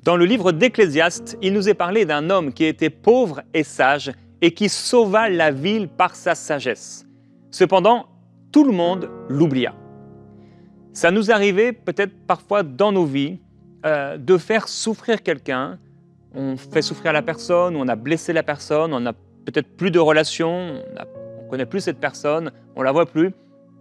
Dans le livre d'Ecclésiaste, il nous est parlé d'un homme qui était pauvre et sage et qui sauva la ville par sa sagesse. Cependant, tout le monde l'oublia. Ça nous arrivait peut-être parfois dans nos vies de faire souffrir quelqu'un. On fait souffrir la personne, on a blessé la personne, on n'a peut-être plus de relation, on ne connaît plus cette personne, on ne la voit plus,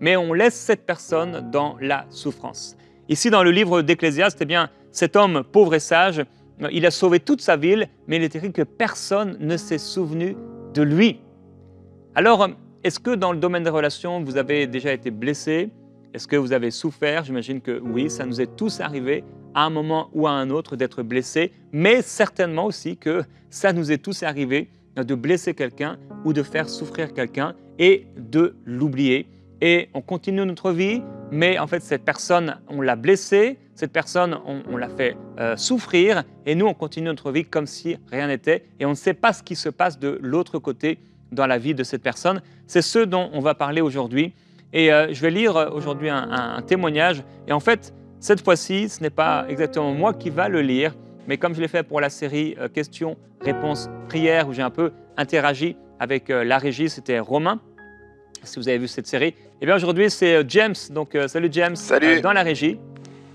mais on laisse cette personne dans la souffrance. Ici, dans le livre d'Ecclésiaste, eh bien, cet homme pauvre et sage, il a sauvé toute sa ville, mais il est écrit que personne ne s'est souvenu de lui. Alors, est-ce que dans le domaine des relations, vous avez déjà été blessé? Est-ce que vous avez souffert? J'imagine que oui, ça nous est tous arrivé à un moment ou à un autre d'être blessé, mais certainement aussi que ça nous est tous arrivé de blesser quelqu'un ou de faire souffrir quelqu'un et de l'oublier. Et on continue notre vie, mais en fait, cette personne, on l'a blessée, cette personne, on l'a fait souffrir, et nous, on continue notre vie comme si rien n'était, et on ne sait pas ce qui se passe de l'autre côté dans la vie de cette personne. C'est ce dont on va parler aujourd'hui. Et je vais lire aujourd'hui un témoignage. Et en fait, cette fois-ci, ce n'est pas exactement moi qui va le lire, mais comme je l'ai fait pour la série questions, réponses, prières, où j'ai un peu interagi avec la régie, c'était Romain, si vous avez vu cette série. Et bien aujourd'hui, c'est James, donc salut James, dans la régie,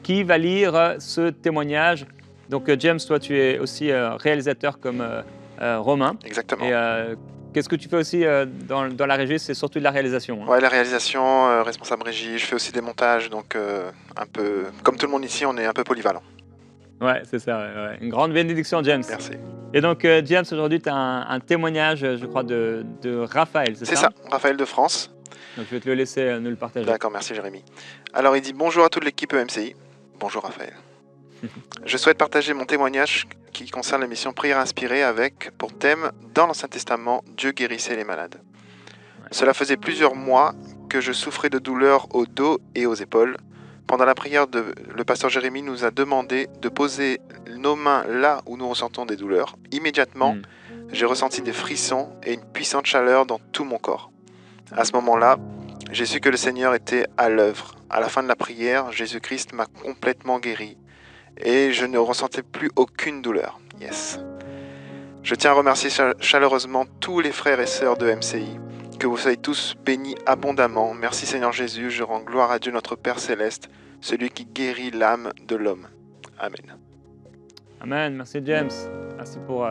qui va lire ce témoignage. Donc James, toi, tu es aussi réalisateur comme Romain. Exactement. Et qu'est-ce que tu fais aussi dans la régie? C'est surtout de la réalisation. Ouais, la réalisation, responsable régie. Je fais aussi des montages, donc un peu comme tout le monde ici, on est un peu polyvalent. Ouais, c'est ça. Ouais. Une grande bénédiction, James. Merci. Et donc, James, aujourd'hui, tu as un témoignage, je crois, de Raphaël, c'est ça? C'est ça, Raphaël de France. Donc, je vais te le laisser nous le partager. D'accord, merci Jérémy. Alors, il dit bonjour à toute l'équipe EMCI. Bonjour Raphaël. Je souhaite partager mon témoignage qui concerne l'émission Prière inspirée avec, pour thème, dans l'Ancien Testament, Dieu guérissait les malades. Ouais. Cela faisait plusieurs mois que je souffrais de douleurs au dos et aux épaules. Pendant la prière, le pasteur Jérémy nous a demandé de poser nos mains là où nous ressentons des douleurs. Immédiatement, j'ai ressenti des frissons et une puissante chaleur dans tout mon corps. À ce moment-là, j'ai su que le Seigneur était à l'œuvre. À la fin de la prière, Jésus-Christ m'a complètement guéri et je ne ressentais plus aucune douleur. Yes. Je tiens à remercier chaleureusement tous les frères et sœurs de MCI. Que vous soyez tous bénis abondamment. Merci Seigneur Jésus, je rends gloire à Dieu notre Père Céleste, celui qui guérit l'âme de l'homme. Amen. Amen. Merci James. Merci pour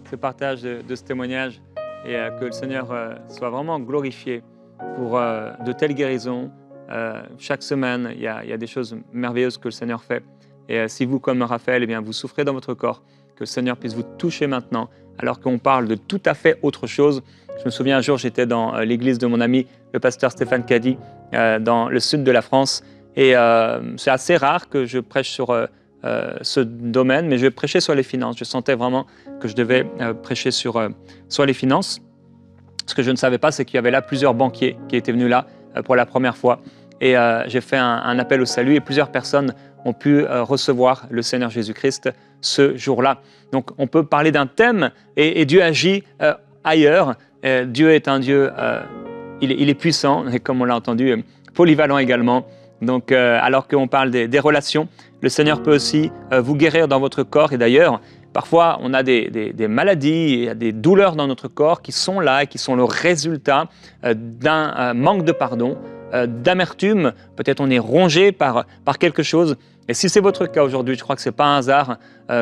ce partage de ce témoignage et que le Seigneur soit vraiment glorifié pour de telles guérisons. Chaque semaine, il y a des choses merveilleuses que le Seigneur fait. Et si vous, comme Raphaël, eh bien, vous souffrez dans votre corps, que le Seigneur puisse vous toucher maintenant, alors qu'on parle de tout à fait autre chose. Je me souviens un jour, j'étais dans l'église de mon ami, le pasteur Stéphane Caddy, dans le sud de la France. Et c'est assez rare que je prêche sur ce domaine, mais je prêchais sur les finances. Je sentais vraiment que je devais prêcher sur les finances. Ce que je ne savais pas, c'est qu'il y avait là plusieurs banquiers qui étaient venus là pour la première fois. Et j'ai fait un appel au salut et plusieurs personnes ont pu recevoir le Seigneur Jésus-Christ ce jour-là. Donc on peut parler d'un thème et Dieu agit ailleurs. Dieu est un Dieu, il est puissant, et comme on l'a entendu, polyvalent également. Donc alors qu'on parle des relations, le Seigneur peut aussi vous guérir dans votre corps. Et d'ailleurs, parfois on a des maladies, il y a des douleurs dans notre corps qui sont là et qui sont le résultat d'un manque de pardon, d'amertume. Peut-être on est rongé par quelque chose. Et si c'est votre cas aujourd'hui, je crois que ce n'est pas un hasard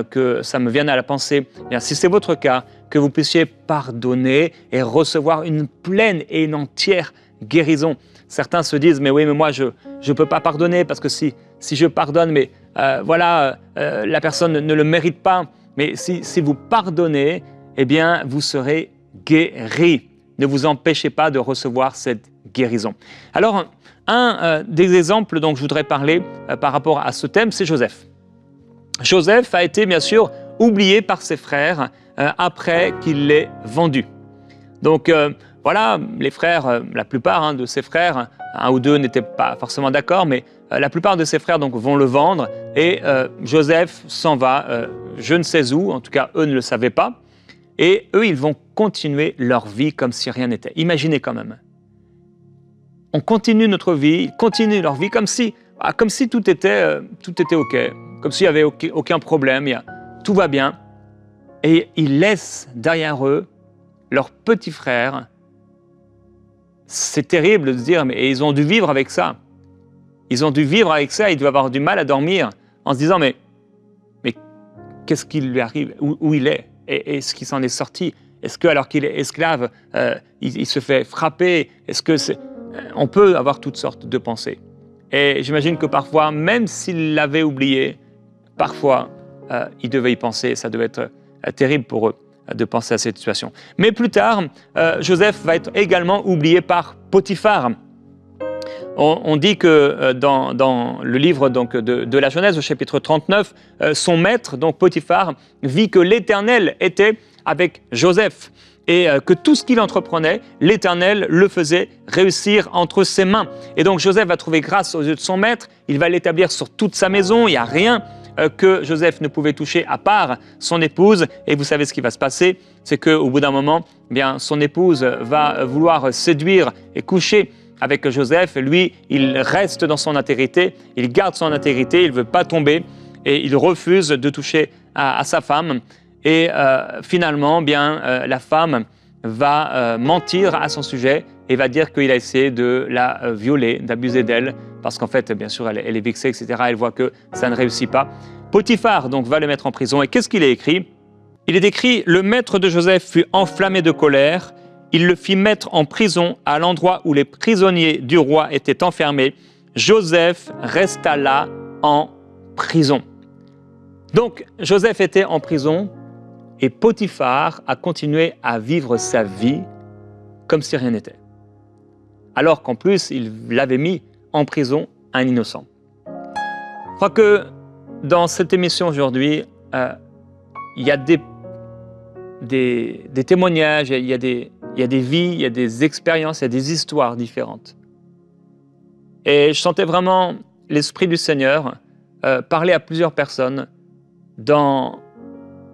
que ça me vienne à la pensée. Eh bien, si c'est votre cas, que vous puissiez pardonner et recevoir une pleine et une entière guérison. Certains se disent, mais oui, mais moi, je ne peux pas pardonner parce que si je pardonne, mais la personne ne le mérite pas. Mais si vous pardonnez, eh bien, vous serez guéri. Ne vous empêchez pas de recevoir cette guérison. Alors, un des exemples dont je voudrais parler par rapport à ce thème, c'est Joseph. Joseph a été bien sûr oublié par ses frères après qu'il l'ait vendu. Donc voilà, les frères, la plupart de ses frères, un ou deux n'étaient pas forcément d'accord, mais la plupart de ses frères donc, vont le vendre et Joseph s'en va, je ne sais où, en tout cas eux ne le savaient pas, et eux ils vont continuer leur vie comme si rien n'était. Imaginez quand même. On continue notre vie, ils continuent leur vie comme si tout était OK, comme s'il n'y avait aucun problème. Il tout va bien, et ils laissent derrière eux leurs petits frères. C'est terrible de se dire, mais ils ont dû vivre avec ça. Ils ont dû vivre avec ça, ils doivent avoir du mal à dormir en se disant, mais qu'est-ce qui lui arrive, où il est, et est-ce qu'il s'en est sorti? Est-ce qu'alors qu'il est esclave, il se fait frapper? Est-ce que on peut avoir toutes sortes de pensées. Et j'imagine que parfois, même s'il l'avait oublié, parfois, il devait y penser. Ça devait être terrible pour eux de penser à cette situation. Mais plus tard, Joseph va être également oublié par Potiphar. On dit que dans le livre donc, de la Genèse, au chapitre 39, son maître, donc Potiphar, vit que l'Éternel était avec Joseph et que tout ce qu'il entreprenait, l'Éternel le faisait réussir entre ses mains. Et donc Joseph va trouver grâce aux yeux de son maître, il va l'établir sur toute sa maison, il n'y a rien que Joseph ne pouvait toucher à part son épouse. Et vous savez ce qui va se passer, c'est qu'au bout d'un moment, eh bien, son épouse va vouloir séduire et coucher avec Joseph. Lui, il reste dans son intégrité, il garde son intégrité, il ne veut pas tomber et il refuse de toucher à sa femme. Et finalement, bien, la femme va mentir à son sujet et va dire qu'il a essayé de la violer, d'abuser d'elle, parce qu'en fait, bien sûr, elle est vexée, etc. Elle voit que ça ne réussit pas. Potiphar donc va le mettre en prison. Et qu'est-ce qu'il est écrit? Il est écrit « Le maître de Joseph fut enflammé de colère. Il le fit mettre en prison à l'endroit où les prisonniers du roi étaient enfermés. Joseph resta là en prison. » Donc, Joseph était en prison et Potiphar a continué à vivre sa vie comme si rien n'était. Alors qu'en plus, il l'avait mis en prison un innocent. Je crois que dans cette émission aujourd'hui, il y a des témoignages, il y a des vies, il y a des expériences, il y a des histoires différentes. Et je sentais vraiment l'Esprit du Seigneur parler à plusieurs personnes dans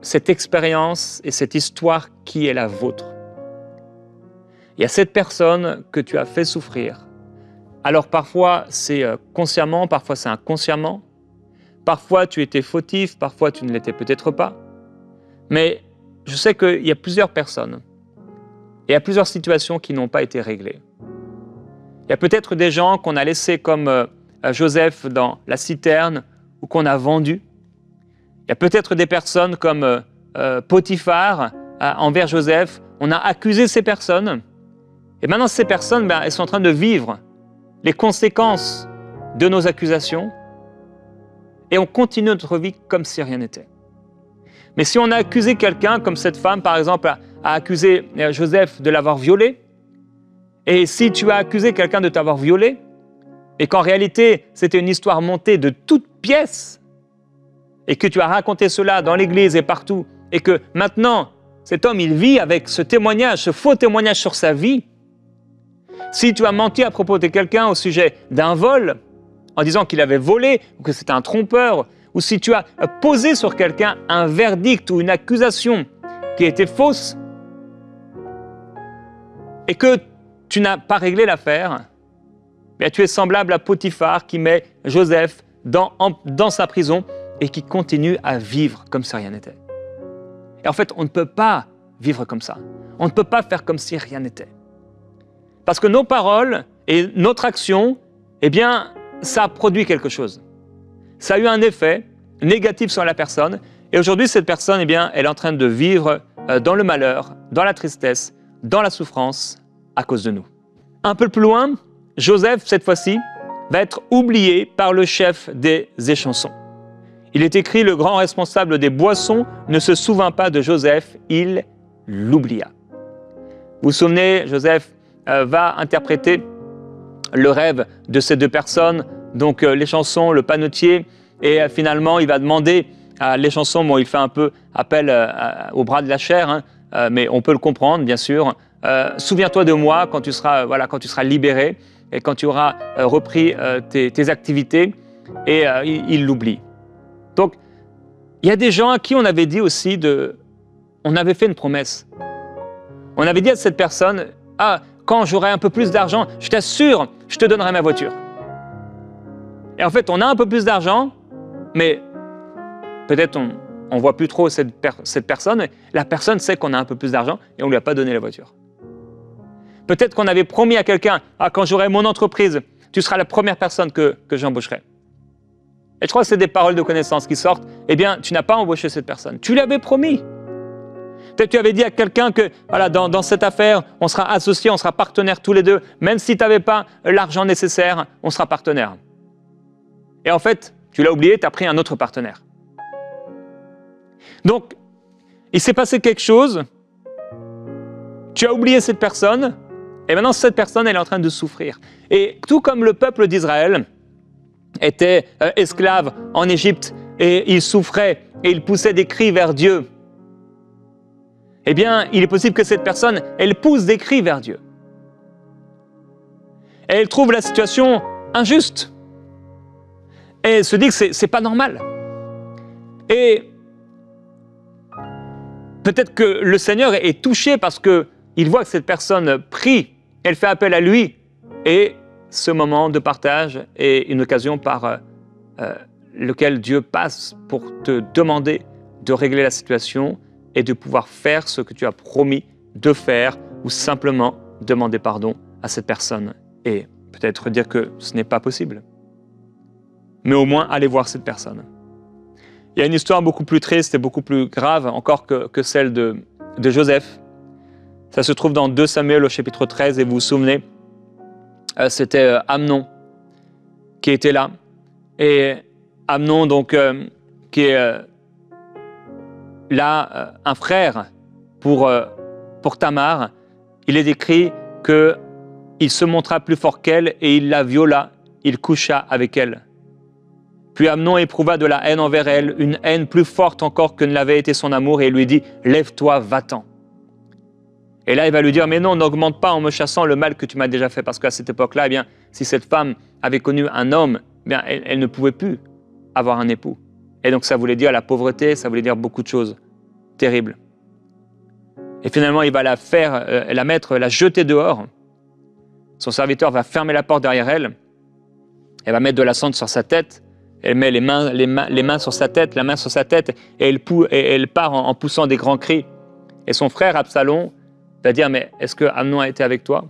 cette expérience et cette histoire qui est la vôtre. Il y a cette personne que tu as fait souffrir. Alors parfois c'est consciemment, parfois c'est inconsciemment. Parfois tu étais fautif, parfois tu ne l'étais peut-être pas. Mais je sais qu'il y a plusieurs personnes et il y a plusieurs situations qui n'ont pas été réglées. Il y a peut-être des gens qu'on a laissés comme Joseph dans la citerne ou qu'on a vendus. Il y a peut-être des personnes comme Potiphar envers Joseph. On a accusé ces personnes. Et maintenant, ces personnes, elles sont en train de vivre les conséquences de nos accusations. Et on continue notre vie comme si rien n'était. Mais si on a accusé quelqu'un, comme cette femme, par exemple, a accusé Joseph de l'avoir violé, et si tu as accusé quelqu'un de t'avoir violé, et qu'en réalité, c'était une histoire montée de toutes pièces, et que tu as raconté cela dans l'église et partout, et que maintenant, cet homme, il vit avec ce témoignage, ce faux témoignage sur sa vie. Si tu as menti à propos de quelqu'un au sujet d'un vol, en disant qu'il avait volé, ou que c'était un trompeur, ou si tu as posé sur quelqu'un un verdict ou une accusation qui était fausse, et que tu n'as pas réglé l'affaire, bien tu es semblable à Potiphar qui met Joseph dans sa prison et qui continue à vivre comme si rien n'était. Et en fait, on ne peut pas vivre comme ça. On ne peut pas faire comme si rien n'était. Parce que nos paroles et notre action, eh bien, ça a produit quelque chose. Ça a eu un effet négatif sur la personne. Et aujourd'hui, cette personne, eh bien, elle est en train de vivre dans le malheur, dans la tristesse, dans la souffrance à cause de nous. Un peu plus loin, Joseph, cette fois-ci, va être oublié par le chef des échansons. Il est écrit, le grand responsable des boissons ne se souvint pas de Joseph, il l'oublia. Vous vous souvenez, Joseph va interpréter le rêve de ces deux personnes, donc l'échanson, le panetier, et finalement il va demander à l'échanson, bon il fait un peu appel au bras de la chair, mais on peut le comprendre bien sûr, souviens-toi de moi quand tu seras, quand tu seras libéré et quand tu auras repris tes activités, et il l'oublie. Donc, il y a des gens à qui on avait dit aussi on avait fait une promesse. On avait dit à cette personne, quand j'aurai un peu plus d'argent, je t'assure, je te donnerai ma voiture. Et en fait, on a un peu plus d'argent, mais peut-être on ne voit plus trop cette personne. La personne sait qu'on a un peu plus d'argent et on ne lui a pas donné la voiture. Peut-être qu'on avait promis à quelqu'un, quand j'aurai mon entreprise, tu seras la première personne que j'embaucherai. Et je crois que c'est des paroles de connaissance qui sortent. Eh bien, tu n'as pas embauché cette personne. Tu l'avais promis. Peut-être que tu avais dit à quelqu'un que voilà, dans cette affaire, on sera associés, on sera partenaires tous les deux. Même si tu n'avais pas l'argent nécessaire, on sera partenaires. Et en fait, tu l'as oublié, tu as pris un autre partenaire. Donc, il s'est passé quelque chose. Tu as oublié cette personne. Et maintenant, cette personne, elle est en train de souffrir. Et tout comme le peuple d'Israël était esclave en Égypte et il souffrait et il poussait des cris vers Dieu, eh bien, il est possible que cette personne, elle pousse des cris vers Dieu. Et elle trouve la situation injuste. Et elle se dit que c'est pas normal. Et peut-être que le Seigneur est touché parce qu'il voit que cette personne prie, elle fait appel à lui. Et ce moment de partage est une occasion par lequel Dieu passe pour te demander de régler la situation et de pouvoir faire ce que tu as promis de faire ou simplement demander pardon à cette personne et peut-être dire que ce n'est pas possible. Mais au moins aller voir cette personne. Il y a une histoire beaucoup plus triste et beaucoup plus grave encore que celle de Joseph. Ça se trouve dans 2 Samuel au chapitre 13 et vous vous souvenez, c'était Amnon qui était là. Et Amnon donc qui est là un frère pour Tamar, il est écrit qu'il se montra plus fort qu'elle et il la viola, il coucha avec elle. Puis Amnon éprouva de la haine envers elle, une haine plus forte encore que ne l'avait été son amour, et il lui dit « Lève-toi, va-t'en ». Et là, il va lui dire « Mais non, n'augmente pas en me chassant le mal que tu m'as déjà fait. » Parce qu'à cette époque-là, eh bien, si cette femme avait connu un homme, eh bien, elle ne pouvait plus avoir un époux. Et donc ça voulait dire la pauvreté, ça voulait dire beaucoup de choses terribles. Et finalement, il va la jeter dehors. Son serviteur va fermer la porte derrière elle. Elle va mettre de la cendre sur sa tête. Elle met les mains sur sa tête, la main sur sa tête, et elle part en poussant des grands cris. Et son frère Absalom va dire « Mais est-ce que Amnon a été avec toi ?»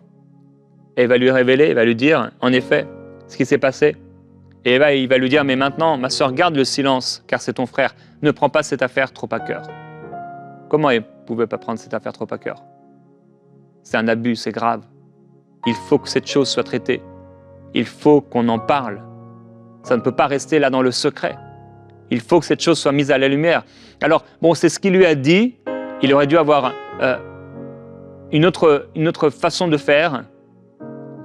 Et il va lui révéler, il va lui dire en effet ce qui s'est passé. Et il va lui dire « Mais maintenant, ma sœur, garde le silence, car c'est ton frère. Ne prends pas cette affaire trop à cœur. » Comment elle ne pouvait pas prendre cette affaire trop à cœur? C'est un abus, c'est grave. Il faut que cette chose soit traitée. Il faut qu'on en parle. Ça ne peut pas rester là dans le secret. Il faut que cette chose soit mise à la lumière. Alors, bon, c'est ce qu'il lui a dit. Il aurait dû avoir une autre façon de faire.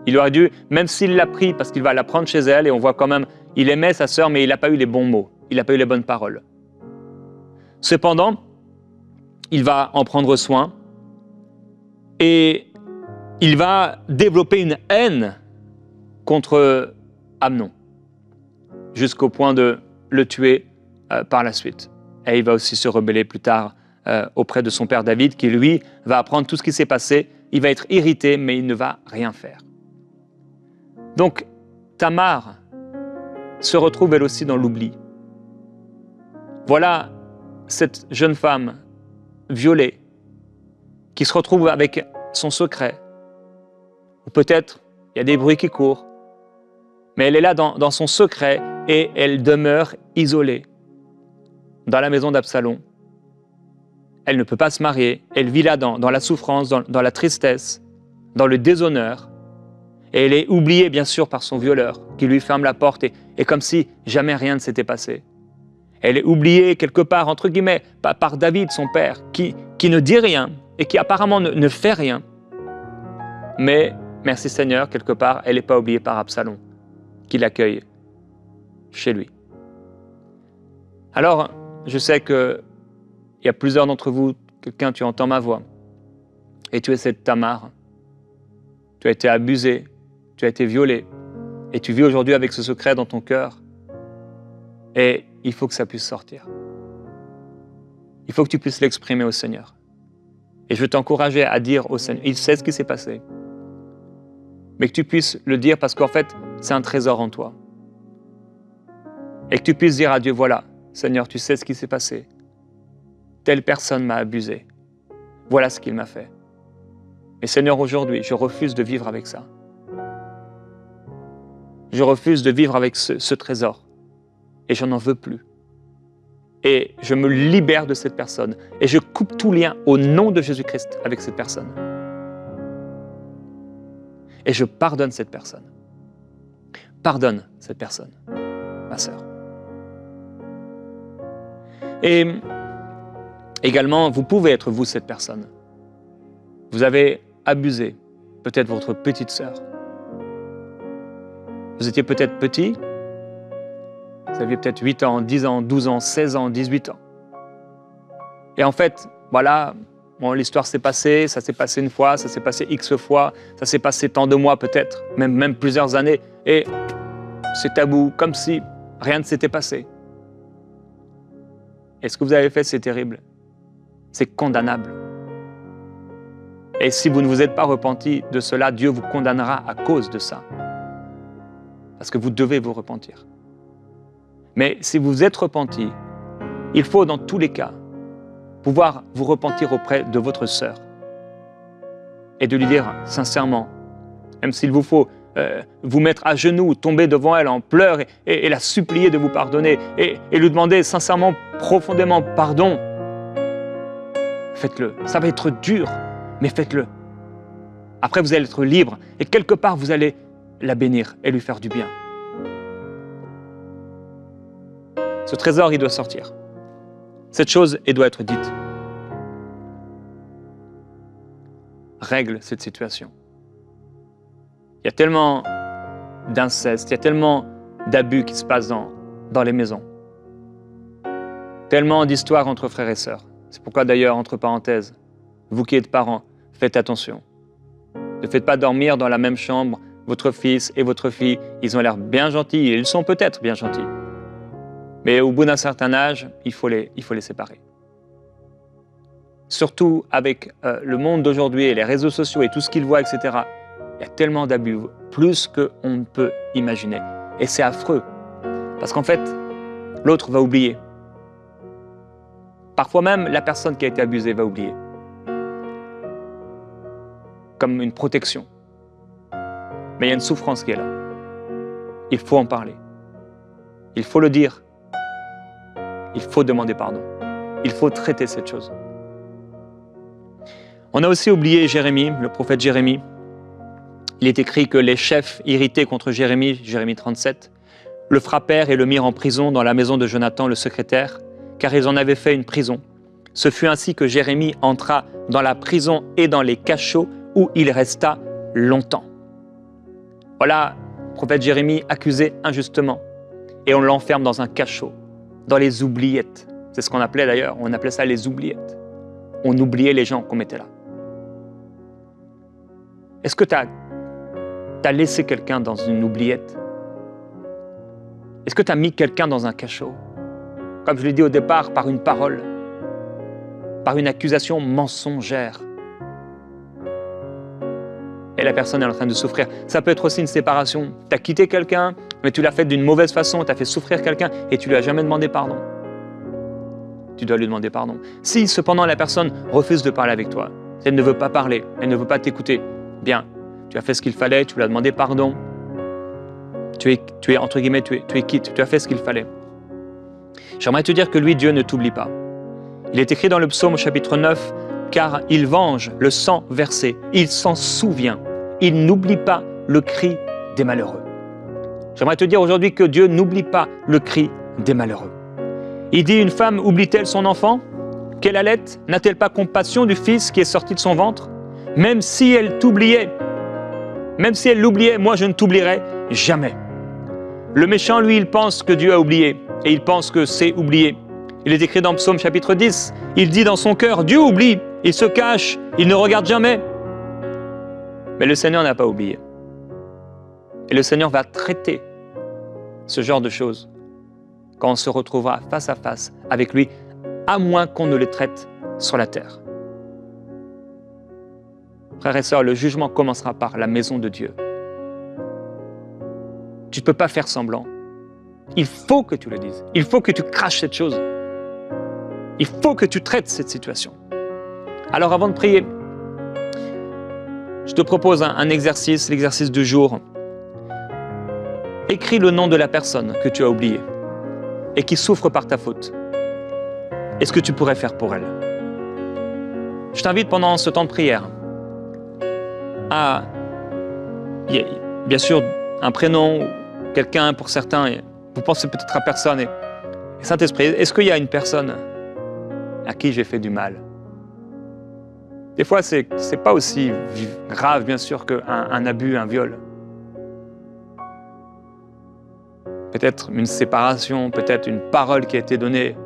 Il aurait dû, même s'il l'a pris, parce qu'il va la prendre chez elle, et on voit quand même, il aimait sa sœur, mais il n'a pas eu les bons mots. Il n'a pas eu les bonnes paroles. Cependant, il va en prendre soin et il va développer une haine contre Amnon, jusqu'au point de le tuer par la suite. Et il va aussi se rebeller plus tard auprès de son père David, qui lui va apprendre tout ce qui s'est passé. Il va être irrité, mais il ne va rien faire. Donc, Tamar se retrouve elle aussi dans l'oubli. Voilà cette jeune femme violée, qui se retrouve avec son secret. Ou peut-être, il y a des bruits qui courent, mais elle est là dans son secret et elle demeure isolée dans la maison d'Absalom. Elle ne peut pas se marier, elle vit là dans la souffrance, dans la tristesse, dans le déshonneur. Et elle est oubliée bien sûr par son violeur qui lui ferme la porte et comme si jamais rien ne s'était passé. Elle est oubliée quelque part, entre guillemets, par David, son père, qui ne dit rien et qui apparemment ne fait rien. Mais, merci Seigneur, quelque part, elle n'est pas oubliée par Absalom, qui l'accueille chez lui. Alors, je sais qu'il y a plusieurs d'entre vous, quelqu'un, tu entends ma voix, et tu es cette Tamar. Tu as été abusé, tu as été violé, et tu vis aujourd'hui avec ce secret dans ton cœur. Et il faut que ça puisse sortir. Il faut que tu puisses l'exprimer au Seigneur. Et je veux t'encourager à dire au Seigneur, il sait ce qui s'est passé, mais que tu puisses le dire parce qu'en fait, c'est un trésor en toi. Et que tu puisses dire à Dieu, voilà, Seigneur, tu sais ce qui s'est passé. telle personne m'a abusé. Voilà ce qu'il m'a fait. Mais Seigneur, aujourd'hui, je refuse de vivre avec ça. Je refuse de vivre avec ce trésor. Et je n'en veux plus. Et je me libère de cette personne. Et je coupe tout lien au nom de Jésus-Christ avec cette personne. Et je pardonne cette personne. Pardonne cette personne, ma sœur. Et également, vous pouvez être vous cette personne. Vous avez abusé peut-être votre petite sœur. Vous étiez peut-être petit, vous aviez peut-être 8 ans, 10 ans, 12 ans, 16 ans, 18 ans. Et en fait, voilà, bon, l'histoire s'est passée, ça s'est passé une fois, ça s'est passé X fois, ça s'est passé tant de mois peut-être, même plusieurs années, et c'est tabou, comme si rien ne s'était passé. Et ce que vous avez fait, c'est terrible. C'est condamnable. Et si vous ne vous êtes pas repenti de cela, Dieu vous condamnera à cause de ça. Parce que vous devez vous repentir. Mais si vous êtes repenti, il faut dans tous les cas pouvoir vous repentir auprès de votre sœur et de lui dire sincèrement, même s'il vous faut vous mettre à genoux, tomber devant elle en pleurs et la supplier de vous pardonner et lui demander sincèrement, profondément pardon, faites-le. Ça va être dur, mais faites-le. Après, vous allez être libre et quelque part, vous allez la bénir et lui faire du bien. Ce trésor, il doit sortir. Cette chose, elle doit être dite. Règle cette situation. Il y a tellement d'inceste, il y a tellement d'abus qui se passent dans les maisons. Tellement d'histoires entre frères et sœurs. C'est pourquoi d'ailleurs, entre parenthèses, vous qui êtes parents, faites attention. Ne faites pas dormir dans la même chambre votre fils et votre fille. Ils ont l'air bien gentils, et ils sont peut-être bien gentils. Mais au bout d'un certain âge, il faut les séparer. Surtout avec le monde d'aujourd'hui et les réseaux sociaux et tout ce qu'ils voient, etc. Il y a tellement d'abus, plus qu'on ne peut imaginer. Et c'est affreux, parce qu'en fait, l'autre va oublier. Parfois même, la personne qui a été abusée va oublier. Comme une protection. Mais il y a une souffrance qui est là. Il faut en parler. Il faut le dire. Il faut demander pardon. Il faut traiter cette chose. On a aussi oublié Jérémie, le prophète Jérémie. Il est écrit que les chefs irrités contre Jérémie, Jérémie 37, le frappèrent et le mirent en prison dans la maison de Jonathan, le secrétaire, car ils en avaient fait une prison. Ce fut ainsi que Jérémie entra dans la prison et dans les cachots où il resta longtemps. Voilà, le prophète Jérémie accusé injustement. Et on l'enferme dans un cachot, dans les oubliettes. C'est ce qu'on appelait d'ailleurs, on appelait ça les oubliettes. On oubliait les gens qu'on mettait là. Est-ce que tu as laissé quelqu'un dans une oubliette? Est-ce que tu as mis quelqu'un dans un cachot? Comme je l'ai dit au départ, par une parole, par une accusation mensongère. Et la personne est en train de souffrir. Ça peut être aussi une séparation. Tu as quitté quelqu'un, mais tu l'as fait d'une mauvaise façon, tu as fait souffrir quelqu'un et tu lui as jamais demandé pardon. Tu dois lui demander pardon. Si cependant la personne refuse de parler avec toi, elle ne veut pas parler, elle ne veut pas t'écouter, bien, tu as fait ce qu'il fallait, tu lui as demandé pardon. Tu es entre guillemets, tu es quitte, tu as fait ce qu'il fallait. J'aimerais te dire que lui, Dieu ne t'oublie pas. Il est écrit dans le psaume chapitre 9, car il venge le sang versé, il s'en souvient, il n'oublie pas le cri des malheureux. J'aimerais te dire aujourd'hui que Dieu n'oublie pas le cri des malheureux. Il dit, une femme oublie-t-elle son enfant? Qu'elle allait? N'a-t-elle pas compassion du fils qui est sorti de son ventre? Même si elle t'oubliait, même si elle l'oubliait, moi je ne t'oublierai jamais. Le méchant, lui, il pense que Dieu a oublié, et il pense que c'est oublié. Il est écrit dans Psaume chapitre 10, il dit dans son cœur, Dieu oublie, il se cache, il ne regarde jamais. Mais le Seigneur n'a pas oublié. Et le Seigneur va traiter ce genre de choses quand on se retrouvera face à face avec lui, à moins qu'on ne le traite sur la terre. Frères et sœurs, le jugement commencera par la maison de Dieu. Tu ne peux pas faire semblant. Il faut que tu le dises. Il faut que tu craches cette chose. Il faut que tu traites cette situation. Alors avant de prier, je te propose un exercice, l'exercice du jour. Écris le nom de la personne que tu as oubliée et qui souffre par ta faute. Et ce que tu pourrais faire pour elle. Je t'invite pendant ce temps de prière à, bien sûr, un prénom, quelqu'un pour certains, et vous pensez peut-être à personne. Et Saint-Esprit, est-ce qu'il y a une personne à qui j'ai fait du mal? Des fois, c'est pas aussi grave, bien sûr, qu'un abus, un viol. Peut-être une séparation, peut-être une parole qui a été donnée,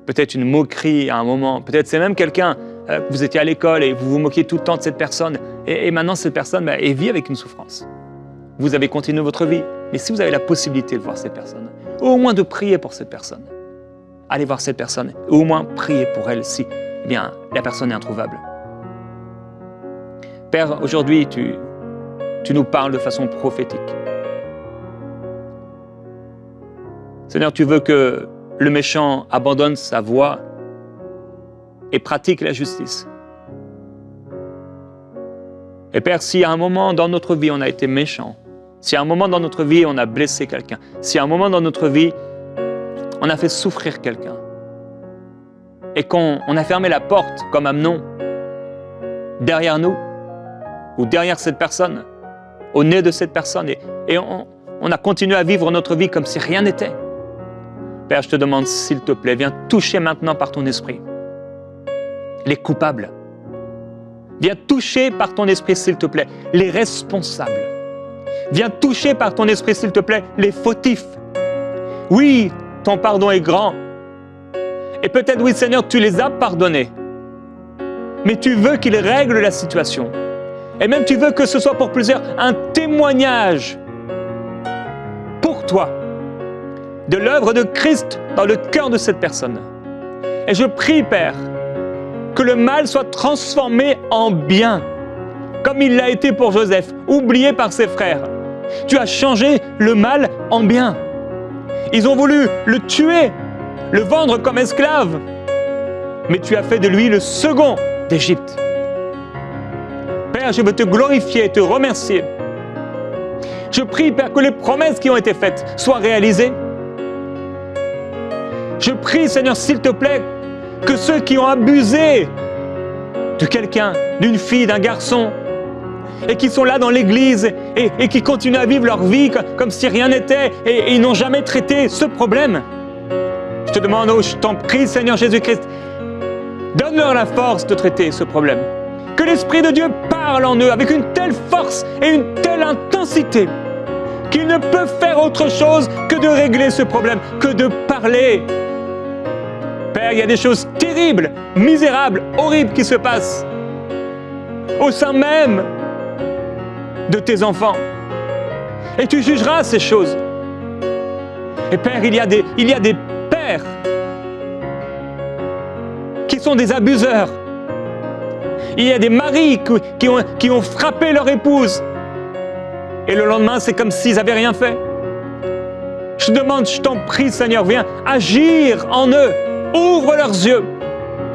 peut-être une moquerie à un moment, peut-être c'est même quelqu'un, vous étiez à l'école et vous vous moquiez tout le temps de cette personne, et maintenant cette personne elle vit avec une souffrance. Vous avez continué votre vie, mais si vous avez la possibilité de voir cette personne, ou au moins de prier pour cette personne, allez voir cette personne, ou au moins prier pour elle si la personne est introuvable. Père, aujourd'hui, tu nous parles de façon prophétique. Seigneur, tu veux que le méchant abandonne sa voie et pratique la justice. Et Père, si à un moment dans notre vie on a été méchant, si à un moment dans notre vie on a blessé quelqu'un, si à un moment dans notre vie on a fait souffrir quelqu'un, et qu'on a fermé la porte comme Amnon, derrière nous, ou derrière cette personne, au nez de cette personne, et on a continué à vivre notre vie comme si rien n'était. Père, je te demande, s'il te plaît, viens toucher maintenant par ton esprit les coupables. Viens toucher par ton esprit, s'il te plaît, les responsables. Viens toucher par ton esprit, s'il te plaît, les fautifs. Oui, ton pardon est grand. Et peut-être, oui, Seigneur, tu les as pardonnés. Mais tu veux qu'ils règlent la situation. Et même tu veux que ce soit pour plusieurs un témoignage pour toi de l'œuvre de Christ dans le cœur de cette personne. Et je prie, Père, que le mal soit transformé en bien, comme il l'a été pour Joseph, oublié par ses frères. Tu as changé le mal en bien. Ils ont voulu le tuer, le vendre comme esclave, mais tu as fait de lui le second d'Égypte. Père, je veux te glorifier et te remercier. Je prie, Père, que les promesses qui ont été faites soient réalisées. Je prie, Seigneur, s'il te plaît, que ceux qui ont abusé de quelqu'un, d'une fille, d'un garçon, et qui sont là dans l'église et qui continuent à vivre leur vie comme si rien n'était et ils n'ont jamais traité ce problème. Je te demande, je t'en prie, Seigneur Jésus-Christ, donne-leur la force de traiter ce problème. Que l'Esprit de Dieu parle en eux avec une telle force et une telle intensité qu'ils ne peuvent faire autre chose que de régler ce problème, que de parler. Père, il y a des choses terribles, misérables, horribles qui se passent au sein même de tes enfants. Et tu jugeras ces choses. Et Père, il y a des pères qui sont des abuseurs. Il y a des maris qui ont frappé leur épouse. Et le lendemain, c'est comme s'ils n'avaient rien fait. Je te demande, je t'en prie, Seigneur, viens agir en eux. Ouvre leurs yeux.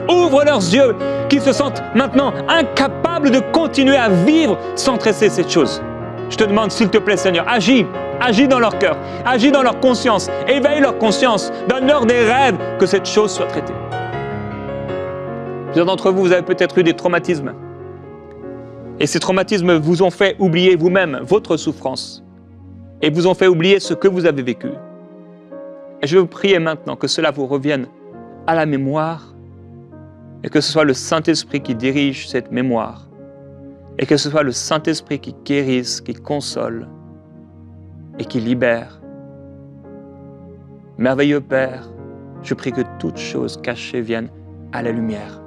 Ouvre leurs yeux, qu'ils se sentent maintenant incapables de continuer à vivre sans traiter cette chose. Je te demande, s'il te plaît, Seigneur, agis dans leur cœur, agis dans leur conscience, éveille leur conscience, donne-leur des rêves, que cette chose soit traitée. Plusieurs d'entre vous, vous avez peut-être eu des traumatismes. Et ces traumatismes vous ont fait oublier vous-même votre souffrance et vous ont fait oublier ce que vous avez vécu. Et je veux vous prier maintenant que cela vous revienne à la mémoire et que ce soit le Saint-Esprit qui dirige cette mémoire et que ce soit le Saint-Esprit qui guérisse, qui console et qui libère. Merveilleux Père, je prie que toute chose cachée vienne à la lumière.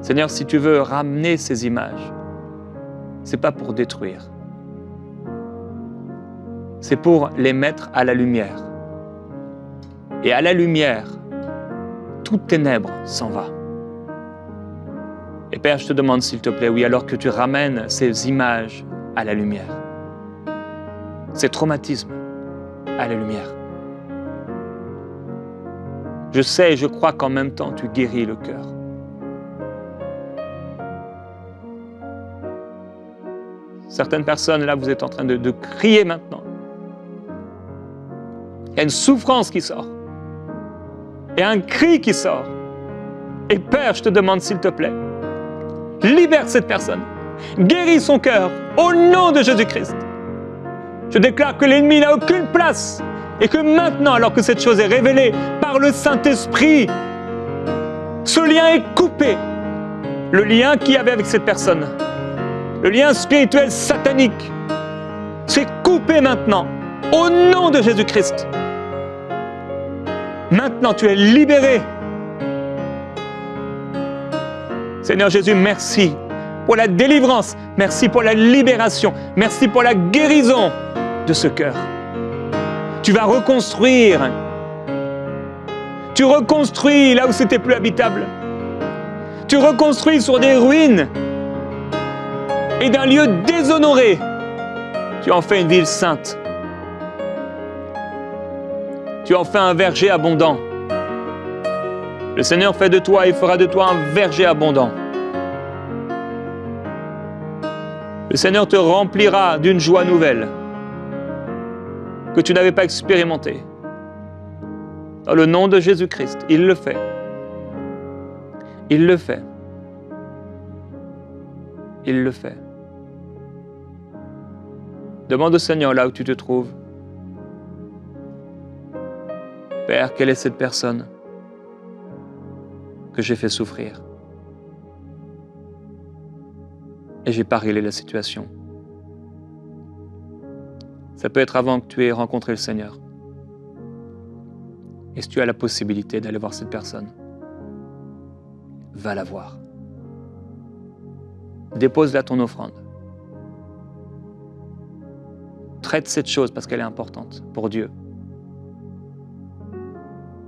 Seigneur, si tu veux ramener ces images, ce n'est pas pour détruire. C'est pour les mettre à la lumière. Et à la lumière, toute ténèbre s'en va. Et Père, je te demande s'il te plaît, oui, alors que tu ramènes ces images à la lumière, ces traumatismes à la lumière. Je sais et je crois qu'en même temps, tu guéris le cœur. Certaines personnes, là, vous êtes en train de crier maintenant. Il y a une souffrance qui sort. Il y a un cri qui sort. Et Père, je te demande, s'il te plaît, libère cette personne. Guéris son cœur au nom de Jésus-Christ. Je déclare que l'ennemi n'a aucune place et que maintenant, alors que cette chose est révélée par le Saint-Esprit, ce lien est coupé. Le lien qu'il y avait avec cette personne, le lien spirituel satanique, c'est coupé maintenant au nom de Jésus-Christ. Maintenant, tu es libéré. Seigneur Jésus, merci pour la délivrance, merci pour la libération, merci pour la guérison de ce cœur. Tu vas reconstruire. Tu reconstruis là où c'était plus habitable. Tu reconstruis sur des ruines et d'un lieu déshonoré. Tu en fais une ville sainte. Tu en fais un verger abondant. Le Seigneur fait de toi et fera de toi un verger abondant. Le Seigneur te remplira d'une joie nouvelle que tu n'avais pas expérimentée. Dans le nom de Jésus-Christ, il le fait. Il le fait. Il le fait. Demande au Seigneur là où tu te trouves. Père, quelle est cette personne que j'ai fait souffrir? Et j'ai pas réglé la situation. Ça peut être avant que tu aies rencontré le Seigneur. Et si tu as la possibilité d'aller voir cette personne, va la voir. Dépose-la ton offrande. Traite cette chose parce qu'elle est importante pour Dieu.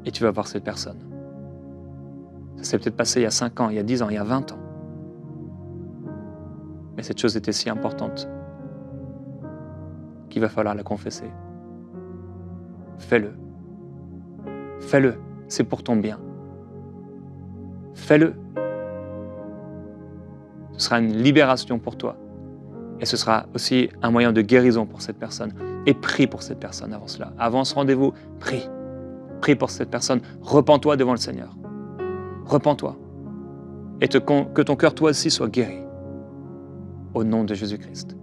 Et tu vas voir cette personne. Ça s'est peut-être passé il y a 5 ans, il y a 10 ans, il y a 20 ans. Mais cette chose était si importante qu'il va falloir la confesser. Fais-le. Fais-le. C'est pour ton bien. Fais-le. Ce sera une libération pour toi. Et ce sera aussi un moyen de guérison pour cette personne. Et prie pour cette personne avant cela. Avant ce rendez-vous, prie. Prie pour cette personne. Repens-toi devant le Seigneur. Repens-toi. Et que ton cœur, toi aussi, soit guéri. Au nom de Jésus-Christ.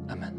Amen.